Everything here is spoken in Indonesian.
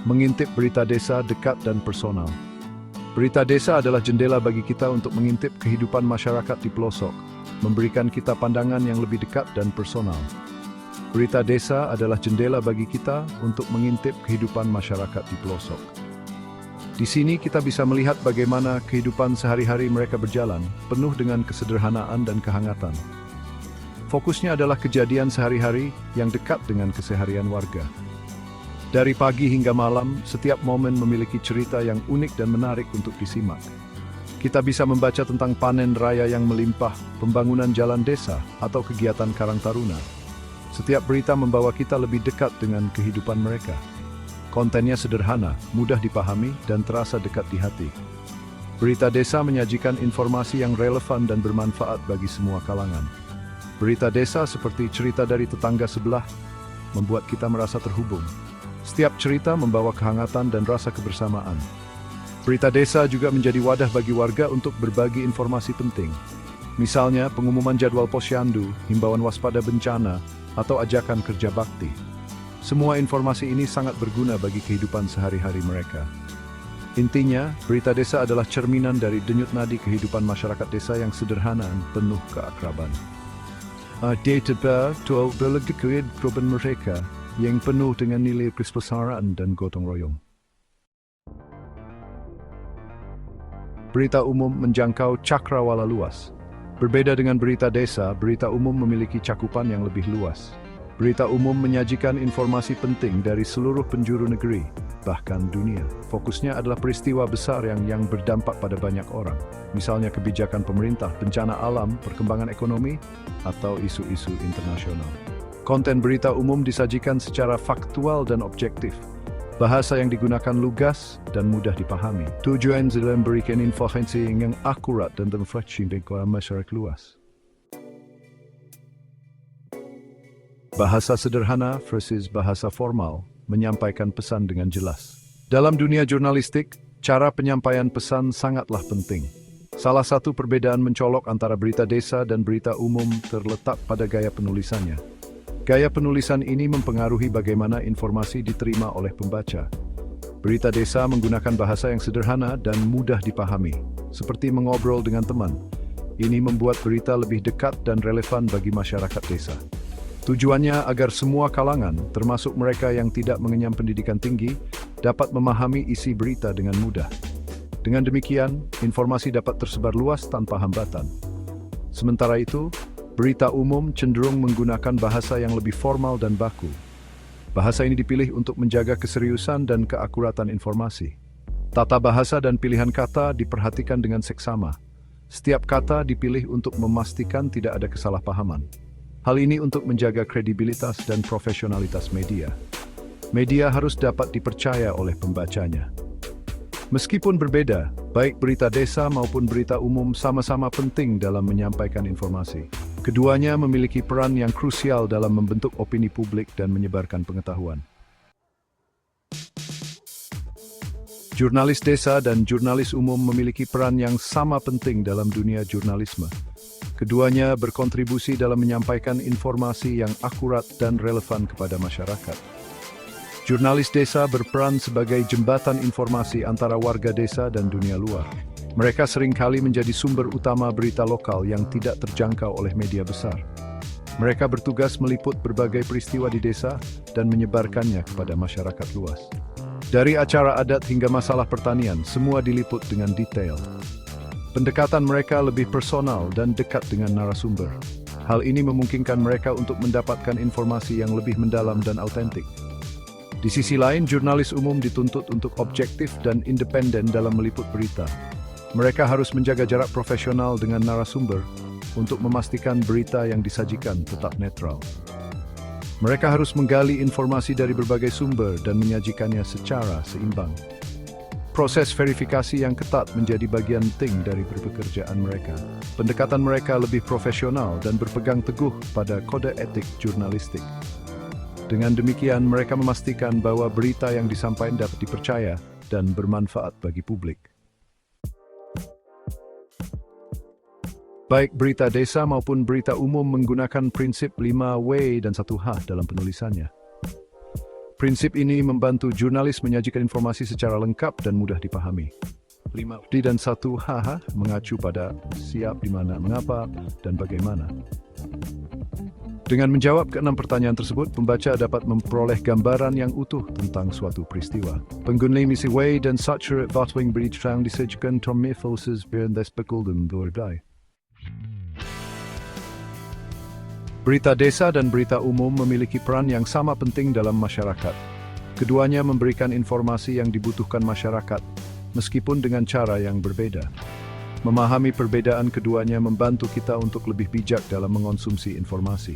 Mengintip berita desa dekat dan personal. Berita desa adalah jendela bagi kita untuk mengintip kehidupan masyarakat di pelosok, memberikan kita pandangan yang lebih dekat dan personal. Berita desa adalah jendela bagi kita untuk mengintip kehidupan masyarakat di pelosok. Di sini kita bisa melihat bagaimana kehidupan sehari-hari mereka berjalan, penuh dengan kesederhanaan dan kehangatan. Fokusnya adalah kejadian sehari-hari yang dekat dengan keseharian warga. Dari pagi hingga malam, setiap momen memiliki cerita yang unik dan menarik untuk disimak. Kita bisa membaca tentang panen raya yang melimpah, pembangunan jalan desa, atau kegiatan Karang Taruna. Setiap berita membawa kita lebih dekat dengan kehidupan mereka. Kontennya sederhana, mudah dipahami, dan terasa dekat di hati. Berita desa menyajikan informasi yang relevan dan bermanfaat bagi semua kalangan. Berita desa seperti cerita dari tetangga sebelah, membuat kita merasa terhubung. Setiap cerita membawa kehangatan dan rasa kebersamaan. Berita desa juga menjadi wadah bagi warga untuk berbagi informasi penting. Misalnya pengumuman jadwal posyandu, himbauan waspada bencana, atau ajakan kerja bakti. Semua informasi ini sangat berguna bagi kehidupan sehari-hari mereka. Intinya, berita desa adalah cerminan dari denyut nadi kehidupan masyarakat desa yang sederhana dan penuh keakraban. Data kehidupan mereka yang penuh dengan nilai kesetaraan dan gotong royong. Berita umum menjangkau cakrawala luas. Berbeda dengan berita desa, berita umum memiliki cakupan yang lebih luas. Berita umum menyajikan informasi penting dari seluruh penjuru negeri, bahkan dunia. Fokusnya adalah peristiwa besar yang berdampak pada banyak orang. Misalnya kebijakan pemerintah, bencana alam, perkembangan ekonomi, atau isu-isu internasional. Konten berita umum disajikan secara faktual dan objektif. Bahasa yang digunakan lugas dan mudah dipahami. Tujuan adalah memberikan informasi yang akurat dan terfleksi kepada masyarakat luas. Bahasa sederhana versus bahasa formal menyampaikan pesan dengan jelas. Dalam dunia jurnalistik, cara penyampaian pesan sangatlah penting. Salah satu perbedaan mencolok antara berita desa dan berita umum terletak pada gaya penulisannya. Gaya penulisan ini mempengaruhi bagaimana informasi diterima oleh pembaca. Berita desa menggunakan bahasa yang sederhana dan mudah dipahami, seperti mengobrol dengan teman. Ini membuat berita lebih dekat dan relevan bagi masyarakat desa. Tujuannya agar semua kalangan, termasuk mereka yang tidak mengenyam pendidikan tinggi, dapat memahami isi berita dengan mudah. Dengan demikian, informasi dapat tersebar luas tanpa hambatan. Sementara itu, berita umum cenderung menggunakan bahasa yang lebih formal dan baku. Bahasa ini dipilih untuk menjaga keseriusan dan keakuratan informasi. Tata bahasa dan pilihan kata diperhatikan dengan seksama. Setiap kata dipilih untuk memastikan tidak ada kesalahpahaman. Hal ini untuk menjaga kredibilitas dan profesionalitas media. Media harus dapat dipercaya oleh pembacanya. Meskipun berbeda, baik berita desa maupun berita umum sama-sama penting dalam menyampaikan informasi. Keduanya memiliki peran yang krusial dalam membentuk opini publik dan menyebarkan pengetahuan. Jurnalis desa dan jurnalis umum memiliki peran yang sama penting dalam dunia jurnalisme. Keduanya berkontribusi dalam menyampaikan informasi yang akurat dan relevan kepada masyarakat. Jurnalis desa berperan sebagai jembatan informasi antara warga desa dan dunia luar. Mereka seringkali menjadi sumber utama berita lokal yang tidak terjangkau oleh media besar. Mereka bertugas meliput berbagai peristiwa di desa dan menyebarkannya kepada masyarakat luas. Dari acara adat hingga masalah pertanian, semua diliput dengan detail. Pendekatan mereka lebih personal dan dekat dengan narasumber. Hal ini memungkinkan mereka untuk mendapatkan informasi yang lebih mendalam dan autentik. Di sisi lain, jurnalis umum dituntut untuk objektif dan independen dalam meliput berita. Mereka harus menjaga jarak profesional dengan narasumber untuk memastikan berita yang disajikan tetap netral. Mereka harus menggali informasi dari berbagai sumber dan menyajikannya secara seimbang. Proses verifikasi yang ketat menjadi bagian penting dari pekerjaan mereka. Pendekatan mereka lebih profesional dan berpegang teguh pada kode etik jurnalistik. Dengan demikian, mereka memastikan bahwa berita yang disampaikan dapat dipercaya dan bermanfaat bagi publik. Baik berita desa maupun berita umum menggunakan prinsip 5W dan 1H dalam penulisannya. Prinsip ini membantu jurnalis menyajikan informasi secara lengkap dan mudah dipahami. 5. D dan 1 HH mengacu pada siap, di mana, mengapa, dan bagaimana. Dengan menjawab ke-6 pertanyaan tersebut, pembaca dapat memperoleh gambaran yang utuh tentang suatu peristiwa. Pengguna misi Way dan Satcher Vatwing Bridge yang disajikan Tommy Forces Berndes Bekulden Dordai. Berita desa dan berita umum memiliki peran yang sama penting dalam masyarakat. Keduanya memberikan informasi yang dibutuhkan masyarakat, meskipun dengan cara yang berbeda. Memahami perbedaan keduanya membantu kita untuk lebih bijak dalam mengonsumsi informasi.